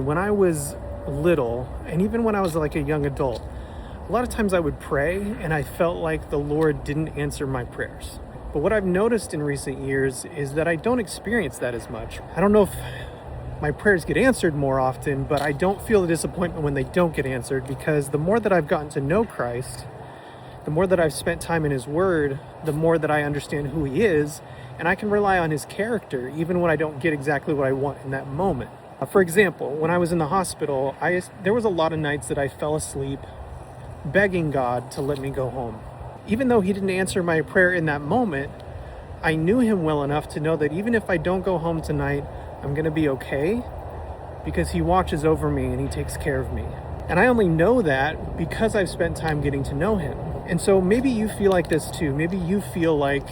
when I was little, and even when I was like a young adult, a lot of times I would pray and I felt like the Lord didn't answer my prayers. But what I've noticed in recent years is that I don't experience that as much. I don't know if my prayers get answered more often, but I don't feel the disappointment when they don't get answered, because the more that I've gotten to know Christ, the more that I've spent time in His Word, the more that I understand who He is, and I can rely on His character even when I don't get exactly what I want in that moment. For example, when I was in the hospital, there was a lot of nights that I fell asleep begging God to let me go home. Even though He didn't answer my prayer in that moment, I knew Him well enough to know that even if I don't go home tonight, I'm going to be okay, because He watches over me and He takes care of me. And I only know that because I've spent time getting to know Him. And so maybe you feel like this too. Maybe you feel like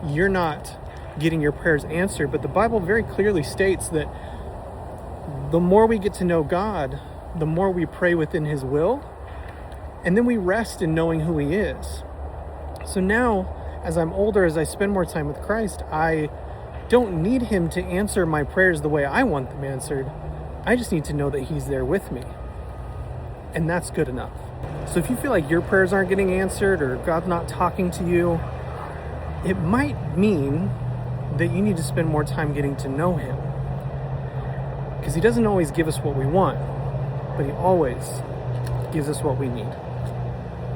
you're not getting your prayers answered, but the Bible very clearly states that the more we get to know God, the more we pray within His will, and then we rest in knowing who He is. So now, as I'm older, as I spend more time with Christ, I don't need Him to answer my prayers the way I want them answered. I just need to know that He's there with me. And that's good enough. So if you feel like your prayers aren't getting answered, or God's not talking to you, it might mean that you need to spend more time getting to know Him. Because He doesn't always give us what we want, but He always gives us what we need.